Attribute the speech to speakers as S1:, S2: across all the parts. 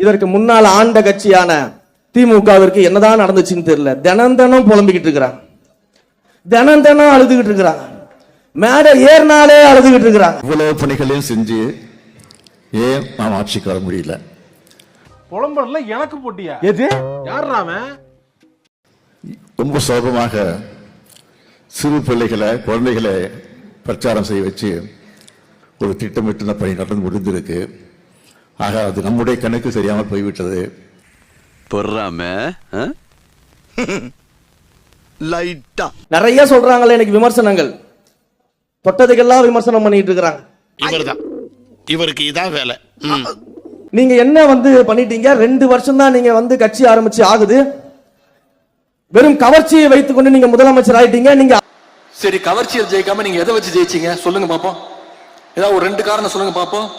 S1: இதற்கு முன்னால் ஆண்ட கட்சியான திமுகவிற்கு என்னதான் நடந்துச்சுன்னு தெரியல. தினம் புலம்பிக்கிட்டு இருக்கிறாங்க, தினம் அழுதுகிட்டு இருக்கிறாங்க, மேடை ஏறினாலே அழுதுகிட்டு இருக்கிறாங்க.
S2: இவ்வளவு பணிகளையும் செஞ்சு ஏன் நாம் ஆட்சிக்கு வர முடியல?
S3: புலம்புறதுல எனக்கு போட்டியா?
S1: எது
S3: யாருறாம?
S2: ரொம்ப சுலபமாக சிறு பிள்ளைகளை குழந்தைகளை பிரச்சாரம் செய்ய வச்சு ஒரு திட்டமிட்ட பணி நடந்து முடிந்திருக்கு. ஆக அது நம்முடைய கணக்கு சரியாமல் போய்விட்டது.
S4: பொறாம லைட்டா
S1: நிறைய சொல்றாங்களே எனக்கு விமர்சனங்கள், தொட்டதுக்கெல்லாம் விமர்சனம் பண்ணிட்டு இருக்கிறாங்க.
S5: இவர்தான், இவருக்கு இதான் வேலை.
S1: நீங்க என்ன பண்ணிட்டீங்க? 2 வருஷம் தான் நீங்க கட்சி ஆரம்பிச்சு ஆகுது. வெறும் கவர்ச்சியை வைத்துக் கொண்டு நீங்க முதலமைச்சர் ஆயிட்டீங்க. நீங்க
S6: சரி, கவர்ச்சியில் ஜெயிக்காம நீங்க எதை வச்சு ஜெயிச்சீங்க சொல்லுங்க பாப்போம். ஏதாவது ஒரு 2 காரணம் சொல்லுங்க பாப்போம்.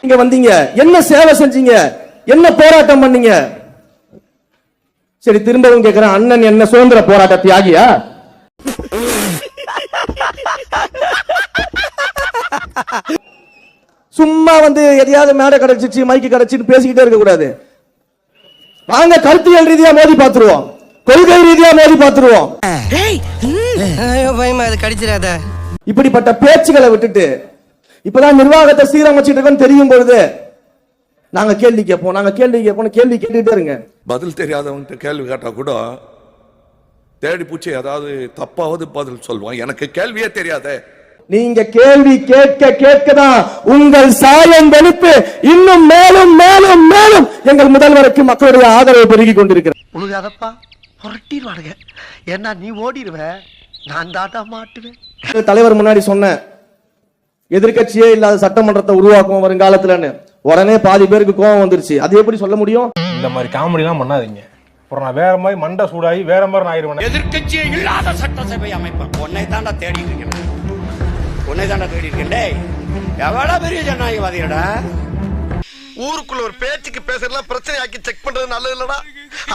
S1: நீங்க வந்தீங்க, என்ன சேவை செஞ்சீங்க, என்ன போராட்டம் பண்ணீங்க? சரி, திரும்பவும் கேட்கிறேன், அண்ணன் என்ன சுதந்திர போராட்ட தியாகியா? சும்மா எதையாவது மேடை கிடைச்சிச்சு மைக்கு கிடைச்சின்னு பேசிக்கிட்டே இருக்க கூடாது. வாங்க கருத்தியல் ரீதியா மோதி பார்த்துருவோம், கொள்கை ரீதியா மோதி பார்த்துருவோம். இப்படிப்பட்ட பேச்சுகளை விட்டுட்டு இப்பதான் நிர்வாகத்தை சீரமைச்சிட்டு இருக்கோம் தெரியும் பொழுது நாங்க கேள்வி கேட்போம், கேள்வி கேட்டுட்டே இருங்க.
S7: பதில் தெரியாதவங்க கேள்வி கேட்டா கூட தேடி பூச்சி ஏதாவது தப்பாவது பதில் சொல்லுவான். எனக்கு கேள்வியே தெரியாதே.
S1: நீங்க கேள்வி கேட்கதான் உங்கள் சாயம் வெளுத்து இன்னும் மேலும் மேலும் மேலும் எங்கள் முதல்வருக்கு மக்களுடைய ஆதரவு பெருகி கொண்டிருக்கிறது.
S8: உனக்கு அதப்பா புரட்டிடுவானுங்க. ஏன்னா நீ ஓடிடுவ, நான் தாட்டா மாட்டுவேன்.
S1: தலைவர் முன்னாடி சொன்ன எதிர்கட்சியே இல்லாத சட்டமன்றத்தை உருவாக்கும் வருங்காலத்துலன்னு உடனே பாதி பேருக்கு கோபம் வந்துருச்சு. அது எப்படி சொல்ல முடியும்?
S3: இந்த மாதிரி காமெடி எல்லாம் பண்ணாதீங்க. அப்புறம் நான் வேற மாதிரி மண்டை சூடாகி வேற மாதிரி நான் ஆயிடுவேன்.
S5: எதிர்க்கட்சியே இல்லாத சட்டசபை அமைப்பேன். உன்னை தாண்டா தேடி இருக்கேன், உன்னை தாண்டா தேடி இருக்கேன். எவ்வளவு பெரிய ஜனநாயகவாதியடா.
S8: ஊருக்குள்ள ஒரு பேச்சுக்கு பேசுறதுல பிரச்சனை ஆக்கி செக் பண்றது நல்லது இல்லடா.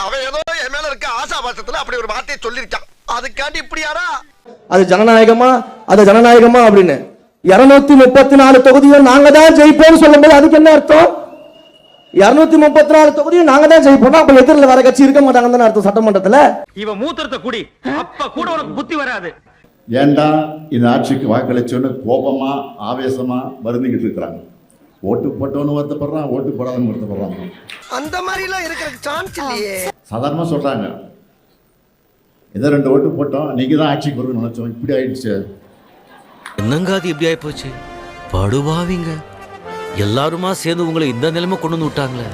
S8: அவன் ஏதோ என் மேல இருக்க ஆசாபாசத்துல அப்படி ஒரு வார்த்தையை சொல்லிருக்கான். அதுக்காண்டி இப்படியாரா?
S1: அது ஜனநாயகமா அப்படின்னு 234 தொகுதியும் நாங்க தான் ஜெயிப்போம் சொல்லும்போது அதுக்கு என்ன அர்த்தம்? 234 தொகுதியும் நாங்க தான் ஜெயிப்போம், அப்ப எதிரில் வர கட்சி இருக்க மாட்டாங்கன்னு அர்த்தம் சட்டமன்றத்துல.
S6: இவன் மூத்திரத்தை குடி, அப்ப கூட உனக்கு புத்தி வராது.
S2: ஏண்டா இந்த ஆட்சிக்கு வாக்களிச்சோன்னு கோபமா ஆவேசமா வருந்திக்கிட்டு இருக்கிறாங்க. ஓட்டு போட்டவனு வருத்தப்படுறான், ஓட்டு போடாதவனு வருத்தப்படுறான்.
S8: அந்த மாதிரி எல்லாம் இருக்கிறதுக்கு சான்ஸ் இல்லையே.
S2: சாதாரணமா சொல்றாங்க, ஏதோ 2 ஓட்டு போட்டோம், நீங்க தான் ஆட்சிக்கு வரும்னு நினைச்சோம், இப்படி ஆயிடுச்சு.
S9: என்னங்க அது இப்படி ஆயிப்போச்சு? படுபாவிங்க எல்லாருமா சேர்ந்து உங்களை இந்த நிலைமை கொண்டு வந்து விட்டாங்களே.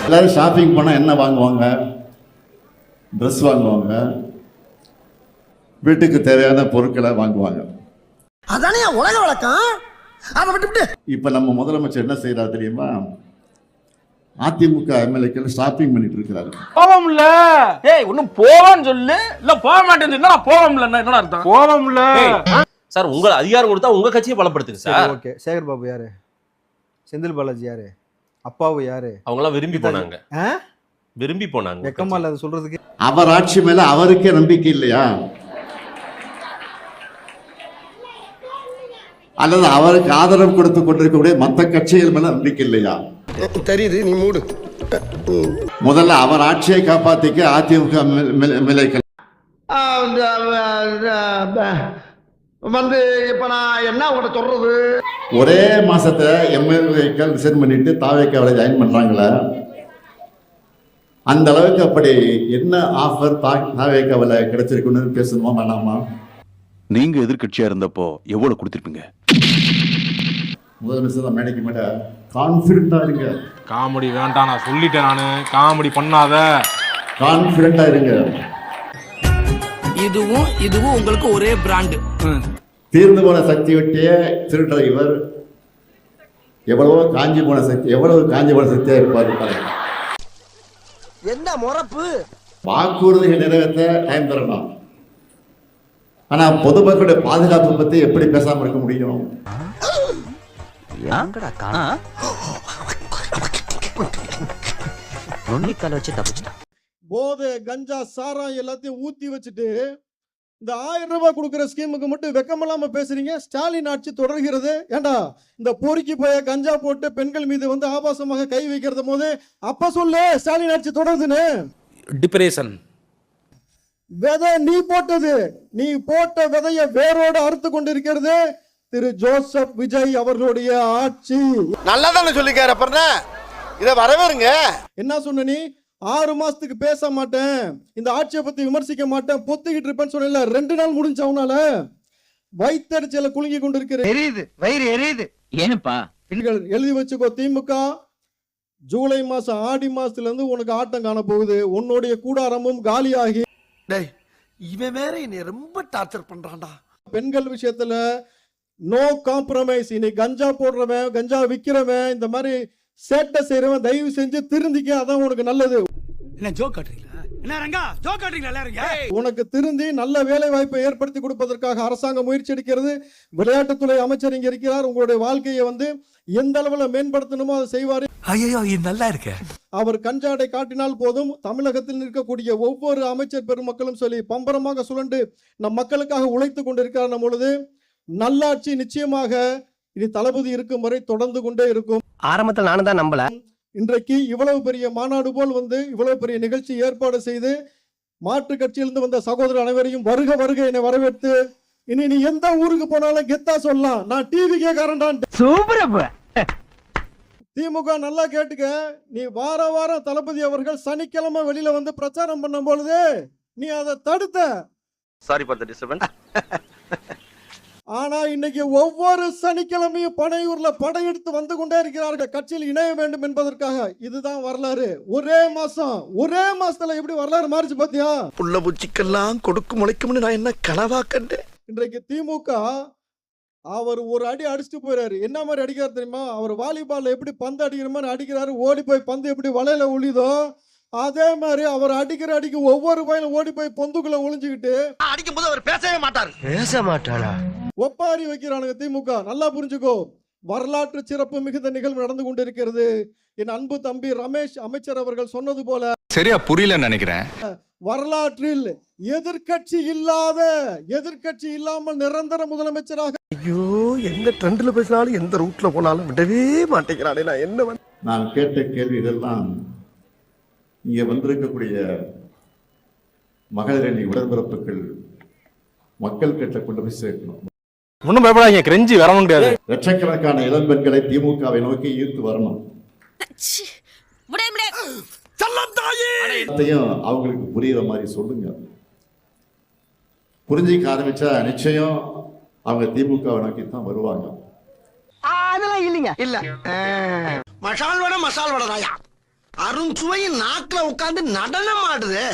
S2: எல்லாரும் ஷாப்பிங் போனா என்ன வாங்குவாங்க? ட்ரெஸ் வாங்குவாங்க, வீட்டுக்கு தேவையான பொருட்களை வாங்குவாங்க.
S8: அதானே உலக வழக்கம். அதை விட்டுவிட்டு
S2: இப்ப நம்ம முதலமைச்சர் என்ன செய்யறாரு தெரியுமா? அதிமுக எம்எல்ஏக்கள் ஷாப்பிங் பண்ணிட்டு இருக்கிறாரு.
S3: போவோம்ல, ஏய் ஒன்னும் போவான்னு சொல்லு, இல்ல போக மாட்டேன்னு சொன்னா போவோம்ல என்னடா அர்த்தம்? போவோம்ல
S6: சார், உங்க அதிகாரம் கொடுத்தா உங்க கட்சியை பலப்படுத்துங்க சார்.
S10: ஓகே, சேகர் பாபு யாரு? செந்தில் பாலாஜி யாரு? அப்பாவு யாரு?
S6: அவங்க எல்லாம் விரும்பி போனாங்க, விரும்பி போனாங்க.
S10: வெக்கமா இல்ல அது சொல்றதுக்கு?
S2: அவர் ஆட்சி மேல அவருக்கே நம்பிக்கை இல்லையா? அல்லது அவருக்கு ஆதரவு கொடுத்து கொண்டிருக்கக்கூடிய மற்ற கட்சிகள் மேல நம்பிக்கை இல்லையா?
S8: தெரியுது, நீ மூடு.
S2: முதல்ல அவர் ஆட்சியை காப்பாத்திக்க அதிமுக எம்எல்ஏக்கள்
S8: இப்ப நான் என்ன உங்கள்கிட்ட சொல்றது?
S2: ஒரே மாசத்துல எம்எல்ஏக்கள் ரிசைன் பண்ணிட்டு தாவேக்காவில ஜாயின் பண்றாங்களே, அந்த அளவுக்கு அப்படி என்ன ஆஃபர் தாவேக்காவில கிடைச்சிருக்குன்னு பேசணுமா வேணாமா?
S4: நீங்க எதிர்கட்சியா இருந்தப்போ எவ்வளவு கொடுத்திருப்பீங்க?
S2: முதலமைச்சர் மேடைக்கு மேட கான்பிடண்டா இருங்க.
S3: காமெடி வேண்டாம், நான் சொல்லிட்டேன். நானு காமெடி பண்ணாத,
S2: கான்பிடண்டா இருங்க.
S9: இதுவும் உங்களுக்கு ஒரே பிராண்ட்.
S2: தீர்ந்து போன சக்தி விட்டே திருடுற இவர் எவ்வளவு காஞ்சி போன சக்தியா இருப்பாரு.
S8: என்ன முறப்பு?
S2: வாக்குறுதிகள் நிறைவேற்ற டைம் தரணும், ஆனா பொதுமக்களுடைய பாதுகாப்பு பத்தி எப்படி பேசாம இருக்க முடியும்?
S10: போதை கஞ்சா சாரம் எல்லாத்தையும் ஊத்தி வச்சுட்டு
S1: இந்த 1000 ரூபாய் கொடுக்குற ஸ்கீமுக்கு மட்டும் வெக்கமில்லாம பேசுறீங்க. ஸ்டாலின் ஆட்சி தொடர்கிறது. ஏண்டா இந்த பொறுக்கி போய கஞ்சா போட்டு பெண்கள் மீது வந்து ஆபாசமாக கை வைக்கிறது போது அப்ப சொல்லு ஸ்டாலின் ஆட்சி தொடருதுன்னு.
S3: டிப்ரேஷன்
S1: விதை நீ போட்டது, நீ போட்ட விதைய வேரோடு அறுத்து கொண்டிருக்கிறது திரு ஜோசப் விஜய் அவர்களுடைய ஆட்சி.
S8: நல்லா தானே சொல்லிக்காரு, அப்புறம் இதை வரவேறுங்க.
S1: என்ன சொன்ன நீ? 6 மாசத்துக்கு பேச மாட்டேன், இந்த ஆட்சியை பத்தி விமர்சிக்க மாட்டேன், பொத்துக்கிட்டு இருப்பேன்னு சொன்ன. 2 நாள் முடிஞ்ச அவனால வயிற்றறிச்சல குலுங்கி கொண்டிருக்கிற.
S10: எரியுது, வயிறு எரியுது. ஏன்பா?
S1: எழுதி வச்சுக்கோ, திமுக ஜூலை மாசம் ஆடி மாசத்துல இருந்து உனக்கு ஆட்டம் காண போகுது. உன்னுடைய கூடாரமும் காலியாகி.
S8: இவன் வேற என்னை ரொம்ப டார்ச்சர் பண்றான்டா.
S1: பெண்கள் விஷயத்துல நோ காம்ப்ரமைஸ். இனி கஞ்சா போடுறவன், கஞ்சா விக்கிறவன், இந்த மாதிரி சேட்டை செய்யறவன் தயவு செஞ்சு திருந்திக்க, அதான் உனக்கு நல்லது.
S5: என்ன ஜோக் காட்டுறீங்களா? என்ன ரங்கா ஜோக் காட்டுறீங்களா எல்லாரும்?
S1: உனக்கு திருந்தி நல்ல வேலை வாய்ப்பை ஏற்படுத்தி கொடுப்பதற்காக அரசாங்கம் முயற்சி எடுக்கிறது. விளையாட்டுத்துறை அமைச்சர் இங்க இருக்கிறார். உங்களுடைய வாழ்க்கையை வந்து எந்த அளவுல மேம்படுத்தணுமோ அதை செய்வாரு.
S5: ஐயோ இது நல்லா இருக்கு.
S1: அவர் கஞ்சாடை காட்டினால் போதும், தமிழகத்தில் இருக்கக்கூடிய ஒவ்வொரு அமைச்சர் பெருமக்களும் சொல்லி பம்பரமாக சுழண்டு நம் மக்களுக்காக உழைத்து கொண்டிருக்கிறார். நம்ம பொழுது நல்லாட்சி நிச்சயமாக இனி தளபதி இருக்கும் வரை தொடர்ந்து கொண்டே இருக்கும்.
S8: ஆரம்பத்தில் நானும் தான் நம்பல.
S1: இன்றைக்கு இவ்வளவு பெரிய மாநாடு போல் வந்து இவ்வளவு பெரிய நிகழ்ச்சி ஏற்பாடு செய்து மாற்று கட்சியிலிருந்து வந்த சகோதரர் அனைவரையும் வருக வருக என வரவேற்று, இனி நீ எந்த ஊருக்கு போனாலும் கெத்தா சொல்லலாம், நான் டிவி கேட்கறேன்டான். திமுக நல்லா கேட்டுக்க, நீ வார வாரம் தளபதி அவர்கள் சனிக்கிழமை வெளியில வந்து பிரச்சாரம் பண்ணும் பொழுது நீ அதை தடுத்த.
S8: Sorry for the disturbance.
S1: ஆனா இன்னைக்கு ஒவ்வொரு சனிக்கிழமையும் பனையூர்ல படையெடுத்து வந்து கொண்டே இருக்கிறார்கள் கட்சியில் இணைய வேண்டும் என்பதற்காக. இதுதான் வரலாறு. ஒரே மாசத்துல எப்படி வரலாறு மாறிச்சு பாத்தியா?
S8: புள்ள பூச்சிக்கெல்லாம் கொடுக்கும் முளைக்கும்னு நான் என்ன கனவா கண்டேன்.
S1: இன்றைக்கு திமுக அவர் ஒரு அடி அடிச்சுட்டு போயிறாரு. என்ன மாதிரி அடிக்கிறார் தெரியுமா? அவர் வாலிபால்ல எப்படி பந்து அடிக்கிற மாதிரி அடிக்கிறாரு. ஓடி போய் பந்து எப்படி வலையில ஒளிதோ அதே மாதிரி அவர் அடிக்கிற அடிக்கு ஒவ்வொரு பையனும் ஓடி போய் பொந்துக்குள்ள ஒளிஞ்சுக்கிட்டு
S8: அடிக்கும் போது அவர் பேசவே மாட்டாரு.
S5: பேச மாட்டானா?
S1: ஒப்பாரி வைக்கிறானுங்க திமுக. நல்லா புரிஞ்சுக்கோ, வரலாற்று சிறப்பு மிகுந்த நிகழ்வு நடந்து கொண்டிருக்கிறது. என் அன்பு தம்பி ரமேஷ் அமைச்சர் அவர்கள் சொன்னது போல
S6: சரியா புரியலன்னு நினைக்கிறேன்.
S1: வரலாற்றில் எதிர்க்கட்சி இல்லாமல் நிரந்தர முதலமைச்சராக.
S8: ஐயோ, எந்த ட்ரெண்ட்ல பேசினாலும் எந்த ரூட்ல போனாலும் விடவே மாட்டேங்கிறானே. நான் என்ன
S2: நான் கேட்ட கேள்விகள்லாம் இங்கே வந்திருக்கக்கூடிய மகளிரணி உடன்பிறப்புகள் மக்கள் கிட்ட கொண்டு போய் சேர்க்கணும்.
S3: ஒன்றும் பயப்படாதீங்க, கிரெஞ்சி வர முடியாது.
S2: லட்சக்கணக்கான இளம் பெண்களை திமுகவை நோக்கி ஈர்த்து வரணும். அவங்களுக்கு புரியுற மாதிரி சொல்லுங்க. புரிஞ்சிக்க ஆரம்பிச்சா நிச்சயம் அவங்க திமுகவை நோக்கி தான் வருவாங்க.
S8: அதெல்லாம் இல்லைங்க. இல்ல மசால் வடை நாயா அருண் சுவையின் நாக்குல உட்கார்ந்து நடனம் ஆடுது.